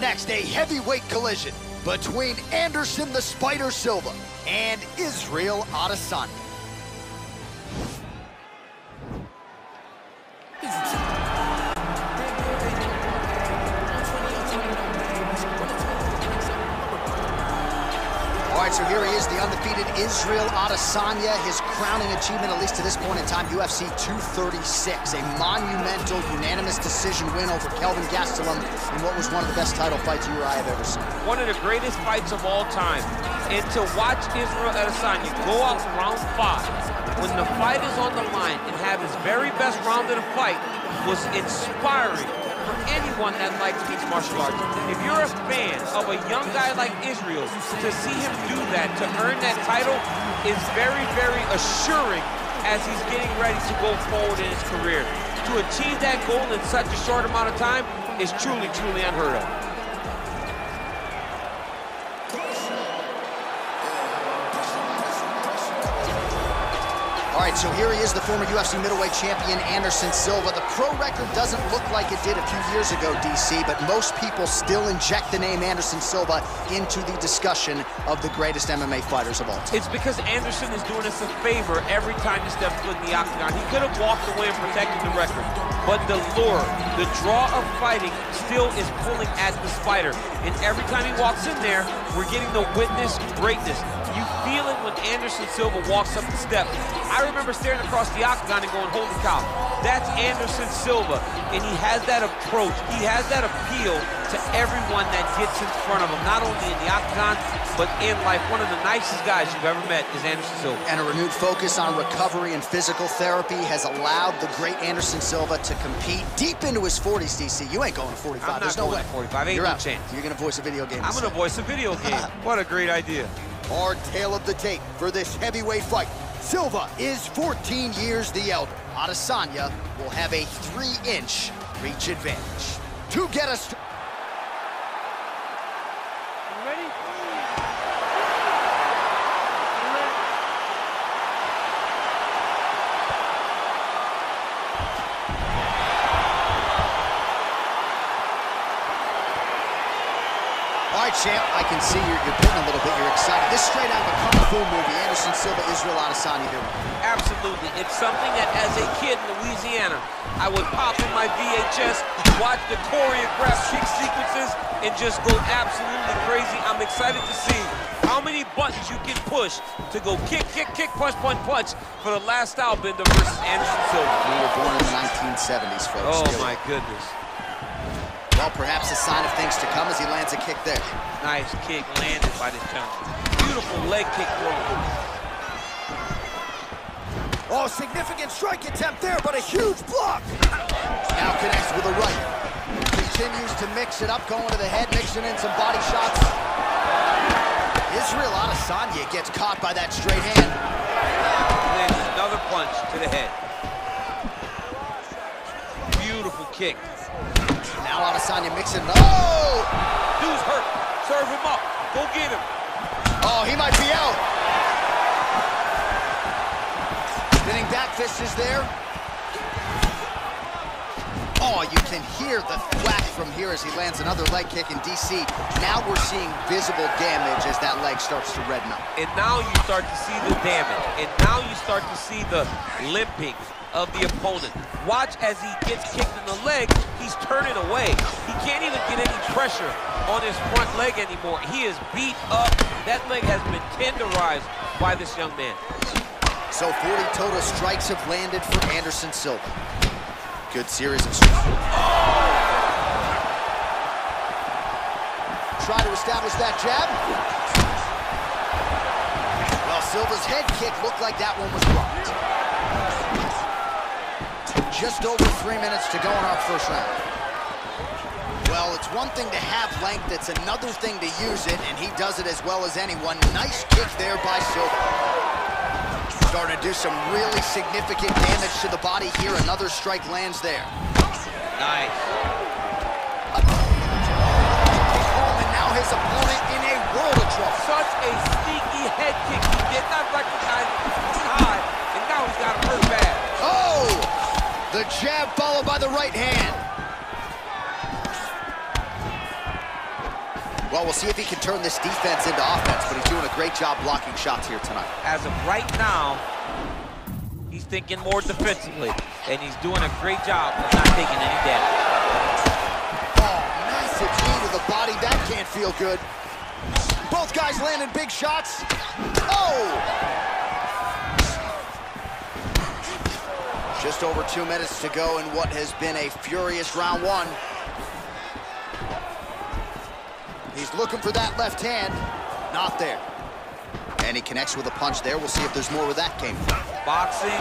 next, a heavyweight collision between Anderson the Spider Silva and Israel Adesanya. All right, so here he is, the undefeated Israel Adesanya. His crowning achievement, at least to this point in time, UFC 236. A monumental, unanimous decision win over Kelvin Gastelum in what was one of the best title fights you or I have ever seen. One of the greatest fights of all time. And to watch Israel Adesanya go out in round 5, when the fight is on the line, and have his very best round of the fight was inspiring for anyone that likes mixed martial arts. If you're a fan of a young guy like Israel, to see him do that, to earn that title, is very, very assuring as he's getting ready to go forward in his career. To achieve that goal in such a short amount of time is truly, truly unheard of. All right, so here he is, the former UFC middleweight champion, Anderson Silva. The pro record doesn't look like it did a few years ago, DC, but most people still inject the name Anderson Silva into the discussion of the greatest MMA fighters of all time. It's because Anderson is doing us a favor every time he steps foot in the octagon. He could have walked away and protected the record, but the lure, the draw of fighting still is pulling at the Spider. And every time he walks in there, we're getting to witness greatness. You feel it when Anderson Silva walks up the steps. I remember staring across the octagon and going, holy cow, that's Anderson Silva. And he has that approach, he has that appeal to everyone that gets in front of him, not only in the octagon, but in life. One of the nicest guys you've ever met is Anderson Silva. And a renewed focus on recovery and physical therapy has allowed the great Anderson Silva to compete deep into his 40s, DC. You ain't going to 45. There's no way. 45, ain't no chance. You're going to voice a video game. I'm going to voice a video game. What a great idea. Our tale of the tape for this heavyweight fight. Silva is 14 years the elder. Adesanya will have a 3-inch reach advantage. To get us... Ready? All right, champ, I can see you're putting a little bit, you're excited. This is straight out of a Kung Fu movie, Anderson Silva, Israel Adesanya here. Absolutely. It's something that as a kid in Louisiana, I would pop in my VHS, watch the choreographed kick sequences, and just go absolutely crazy. I'm excited to see how many buttons you can push to go kick, kick, kick, punch, punch, punch for the last style bender versus Anderson Silva. We were born in the 1970s, folks. Oh, my goodness. Well, perhaps a sign of things to come as he lands a kick there. Nice kick landed by this gentleman. Beautiful leg kick throw. Oh, significant strike attempt there, but a huge block. Now connects with a right. Continues to mix it up, going to the head, mixing in some body shots. Israel Adesanya gets caught by that straight hand. And then another punch to the head. Beautiful kick. Now Adesanya mixing it up. Oh! Dude's hurt. Serve him up. Go get him. Oh, he might be out. Spinning back fist is there. Oh, you can hear the thwack from here as he lands another leg kick in DC. Now we're seeing visible damage as that leg starts to redden up. And now you start to see the damage. And now you start to see the limping of the opponent. Watch as he gets kicked in the leg, he's turning away. He can't even get any pressure on his front leg anymore. He is beat up. That leg has been tenderized by this young man. So 40 total strikes have landed for Anderson Silva. Good series of strikes. Try to establish that jab. Well, Silva's head kick looked like that one was blocked. Just over 3 minutes to go in our first round. Well, it's one thing to have length, it's another thing to use it, and he does it as well as anyone. Nice kick there by Silva. Starting to do some really significant damage to the body here. Another strike lands there. Nice. And now his opponent in a world of trouble. Such a sneaky head kick. He did not recognize it was high, and now he's got him hurt bad. Oh! The jab followed by the right hand. Well, we'll see if he can turn this defense into offense, but he's doing a great job blocking shots here tonight. As of right now, he's thinking more defensively, and he's doing a great job of not taking any damage. Oh, massive knee to the body. That can't feel good. Both guys landing big shots. Oh! Just over 2 minutes to go in what has been a furious round one. He's looking for that left hand. Not there. And he connects with a punch there. We'll see if there's more where that came from. Boxing.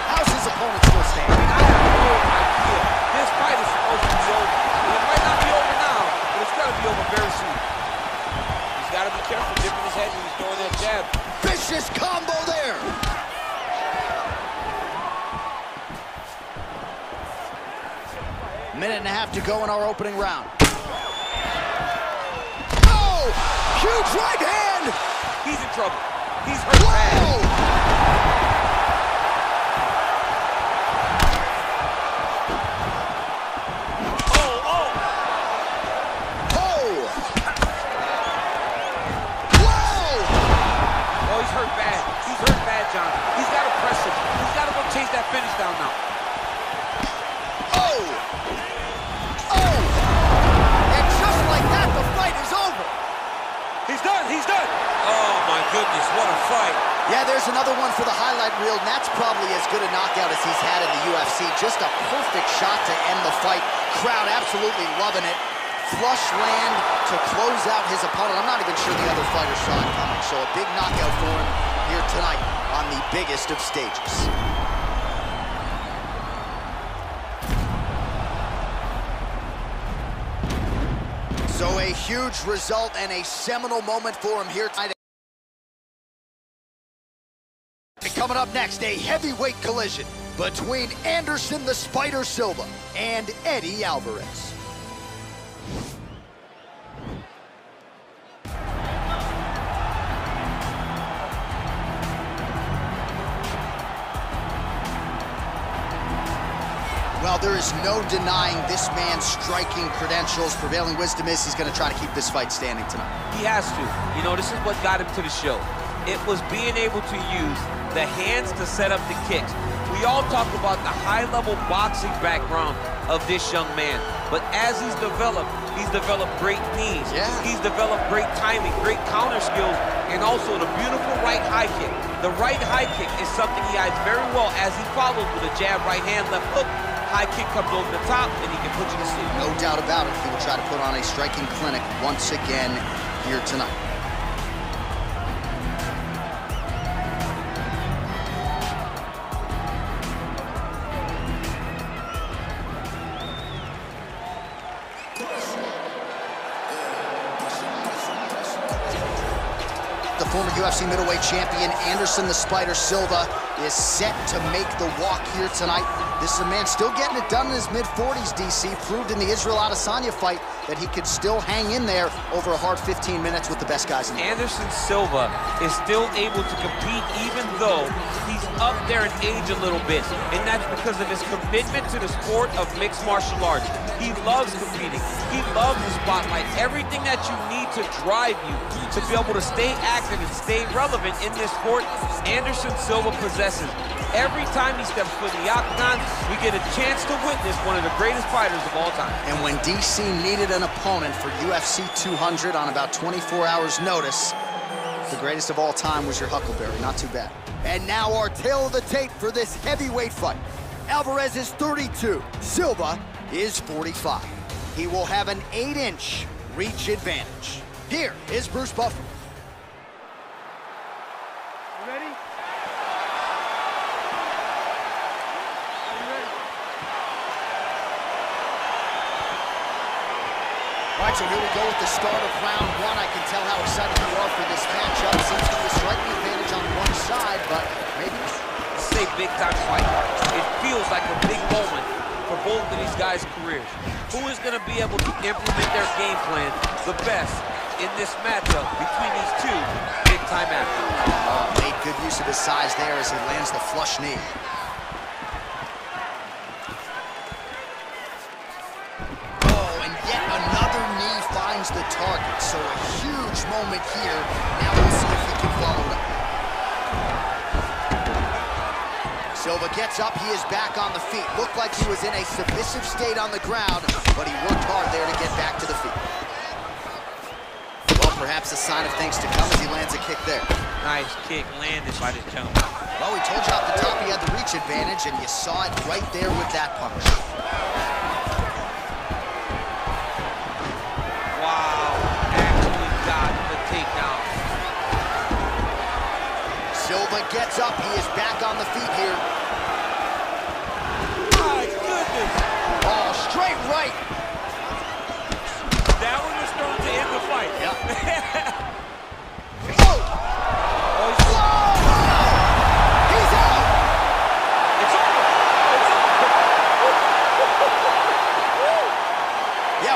How's his opponent still standing? I have no idea. This fight is supposed to be over. It might not be over now, but it's got to be over very soon. He's got to be careful dipping his head when he's throwing that jab. Vicious combo there. Minute and a half to go in our opening round. Oh! Huge right hand! He's in trouble. He's hurt bad. Oh, oh! Oh! Whoa! Oh, he's hurt bad. He's hurt bad, John. He's got to press him. He's got to go chase that finish down now. He's done. Oh, my goodness, what a fight. Yeah, there's another one for the highlight reel, and that's probably as good a knockout as he's had in the UFC. Just a perfect shot to end the fight. Crowd absolutely loving it. Flush land to close out his opponent. I'm not even sure the other fighter saw it coming, so a big knockout for him here tonight on the biggest of stages. So a huge result and a seminal moment for him here tonight. And coming up next, a heavyweight collision between Anderson the Spider Silva and Eddie Alvarez. Well, there is no denying this man's striking credentials. Prevailing wisdom is he's going to try to keep this fight standing tonight. He has to. You know, this is what got him to the show. It was being able to use the hands to set up the kicks. We all talk about the high-level boxing background of this young man. But as he's developed great knees. Yeah. He's developed great timing, great counter skills, and also the beautiful right high kick. The right high kick is something he hides very well as he follows with a jab, right hand, left hook. High kick comes over the top, and he can put you to sleep. No doubt about it. He will try to put on a striking clinic once again here tonight. The former UFC middleweight champion, Anderson the Spider Silva, is set to make the walk here tonight. This is a man still getting it done in his mid-40s, DC. Proved in the Israel Adesanya fight that he could still hang in there over a hard 15 minutes with the best guys in the world. Anderson Silva is still able to compete even though he's up there in age a little bit. And that's because of his commitment to the sport of mixed martial arts. He loves competing. He loves the spotlight. Everything that you need to drive you to be able to stay active and stay relevant in this sport, Anderson Silva possesses. Every time he steps foot in the octagon, we get a chance to witness one of the greatest fighters of all time. And when DC needed an opponent for UFC 200 on about 24 hours notice, the greatest of all time was your Huckleberry. Not too bad. And now our tale of the tape for this heavyweight fight. Alvarez is 32. Silva is 45. He will have an 8-inch reach advantage. Here is Bruce Buffer. You ready? All right, so here we go with the start of round one. I can tell how excited you are for this matchup. Seems to be a striking advantage on one side, but maybe... This is a big-time fight. It feels like a big moment for both of these guys' careers. Who is going to be able to implement their game plan the best in this matchup between these two big-time athletes? Made good use of his size there as he lands the flush knee. Oh, the target, so a huge moment here. Now we'll see if he can follow it up. Silva gets up, he is back on the feet. Looked like he was in a submissive state on the ground, but he worked hard there to get back to the feet. Well, perhaps a sign of things to come as he lands a kick there. Nice kick landed by this gentleman. Well, we told you off the top he had the reach advantage, and you saw it right there with that punch. Wow, actually got the takedown. Silva gets up, he is back on the feet here. My goodness. Oh, straight right. That one was thrown to end the fight. Yep.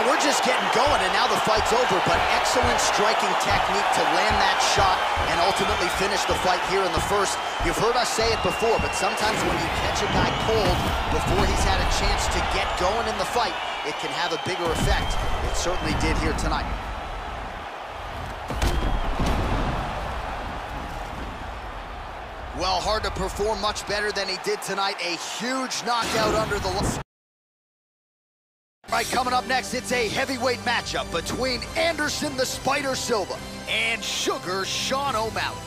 We're just getting going, and now the fight's over, but excellent striking technique to land that shot and ultimately finish the fight here in the first. You've heard us say it before, but sometimes when you catch a guy cold before he's had a chance to get going in the fight, it can have a bigger effect. It certainly did here tonight. Well, hard to perform much better than he did tonight. A huge knockout under the... All right, coming up next, it's a heavyweight matchup between Anderson the Spider Silva and Sugar Sean O'Malley.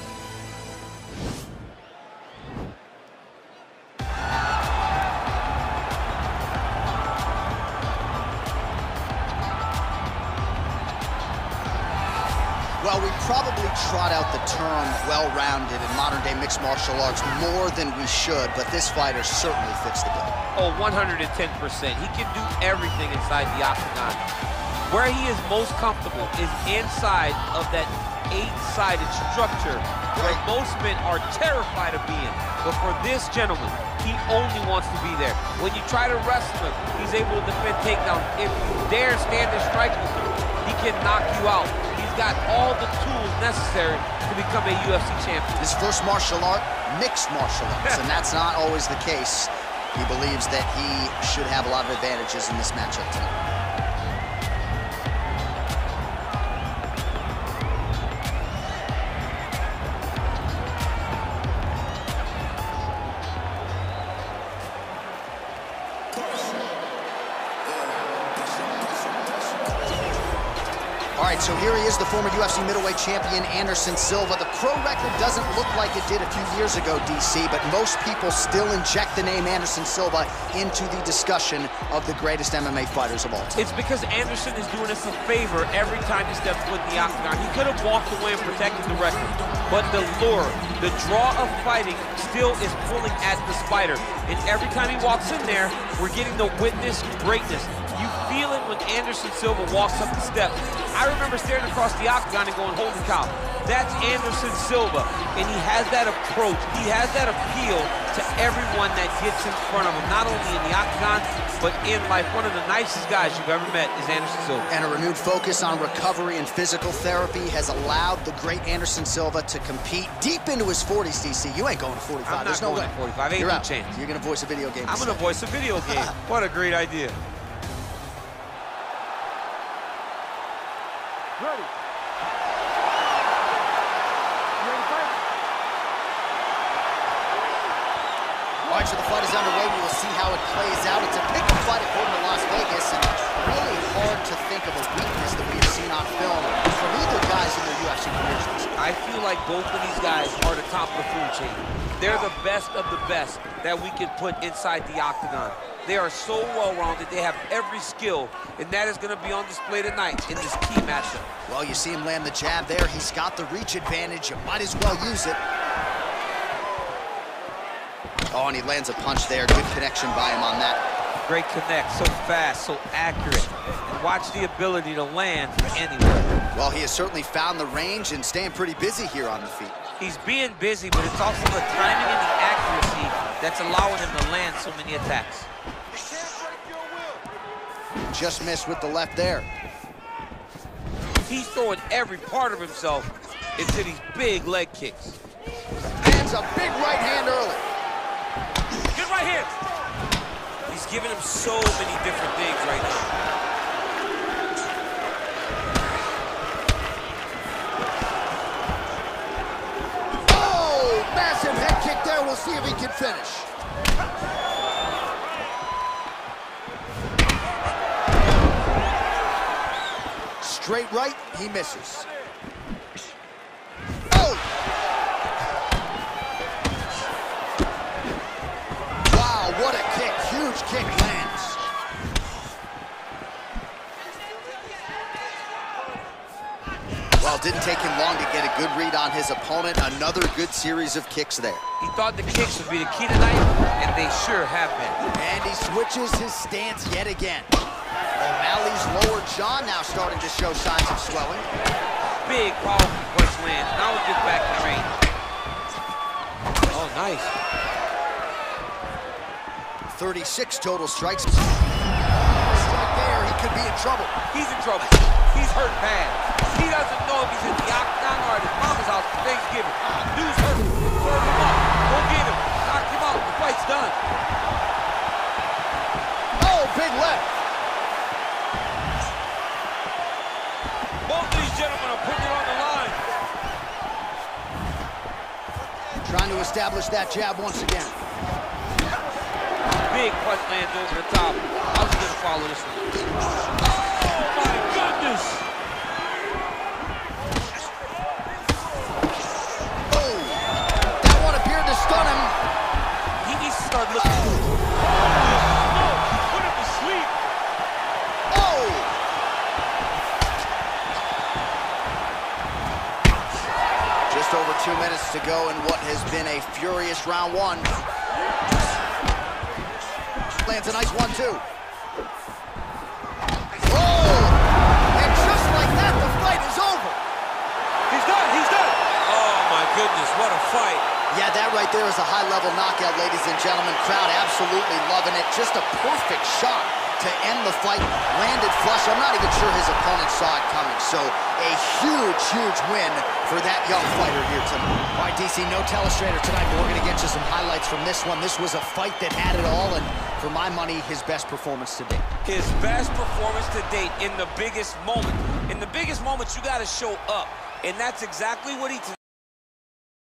Well, we probably trot out the term well-rounded in modern-day mixed martial arts more than we should, but this fighter certainly fits the bill. Oh, 110%. He can do everything inside the octagon. Where he is most comfortable is inside of that 8-sided structure where most men are terrified of being. But for this gentleman, he only wants to be there. When you try to wrestle him, he's able to defend takedowns. If you dare stand and strike with him, he can knock you out. He's got all the tools necessary to become a UFC champion. His first martial art, mixed martial arts, and that's not always the case. He believes that he should have a lot of advantages in this matchup tonight. All right, so here he is, the former UFC middleweight champion, Anderson Silva. The pro record doesn't look like it did a few years ago, DC, but most people still inject the name Anderson Silva into the discussion of the greatest MMA fighters of all time. It's because Anderson is doing us a favor every time he steps foot in the octagon. He could have walked away and protected the record, but the lure, the draw of fighting still is pulling at the Spider. And every time he walks in there, we're getting to witness greatness. You feel it when Anderson Silva walks up the steps. I remember staring across the octagon and going, holy cow, that's Anderson Silva. And he has that approach, he has that appeal to everyone that gets in front of him, not only in the octagon, but in life. One of the nicest guys you've ever met is Anderson Silva. And a renewed focus on recovery and physical therapy has allowed the great Anderson Silva to compete deep into his 40s, DC. You ain't going to 45. I'm not There's no going way. to 45. Ain't You're no out. chance. You're going to voice a video game. I'm going to voice a video game. What a great idea. Ready. All right, so the fight is underway. We will see how it plays out. It's a pick-up fight according to Las Vegas, and really hard to think of a weakness that we have seen on film from either guys in their UFC careers. I feel like both of these guys are the top of the food chain. They're the best of the best that we can put inside the octagon. They are so well-rounded. They have every skill, and that is going to be on display tonight in this key matchup. Well, you see him land the jab there. He's got the reach advantage. You might as well use it. Oh, and he lands a punch there. Good connection by him on that. Great connect, so fast, so accurate. And watch the ability to land from anywhere. Well, he has certainly found the range and staying pretty busy here on the feet. He's being busy, but it's also the timing and the accuracy that's allowing him to land so many attacks. Just missed with the left there. He's throwing every part of himself into these big leg kicks. Lands a big right hand early. Good right hand. He's giving him so many different things right now. finish. Straight right, he misses. Oh! Wow, what a kick. Huge kick lands. Well, it didn't take him long to get a good read on his opponent. Another good series of kicks there. He thought the kicks would be the key tonight, and they sure have been. And he switches his stance yet again. O'Malley's lower jaw now starting to show signs of swelling. Big, powerful punch lands. Now we get back in the ring. Oh, nice. 36 total strikes. Strike there, he could be in trouble. He's in trouble. He's hurt bad. He doesn't know if he's in the octagon or at his mama's house for Thanksgiving. Dude's hurt. Serve him up. Go get him. Knock him out. The fight's done. Oh, big left. Both of these gentlemen are putting it on the line. Trying to establish that jab once again. Big punch lands over the top. I was going to follow this one. Oh, my goodness. Oh, that one appeared to stun him. He needs to start looking. Oh, put him to sleep. Oh! Just over 2 minutes to go in what has been a furious round one. Lands a nice 1-2. Oh! And just like that, the fight is over. He's done. He's done. Oh, my goodness. What a fight. Yeah, that right there is a high-level knockout, ladies and gentlemen. Crowd absolutely loving it. Just a perfect shot to end the fight. Landed flush. I'm not even sure his opponent saw it coming. So a huge, huge win for that young fighter here tonight. All right, DC, no telestrator tonight, but we're going to get you some highlights from this one. This was a fight that had it all, and for my money, his best performance to date. His best performance to date in the biggest moment. In the biggest moments, you got to show up, and that's exactly what he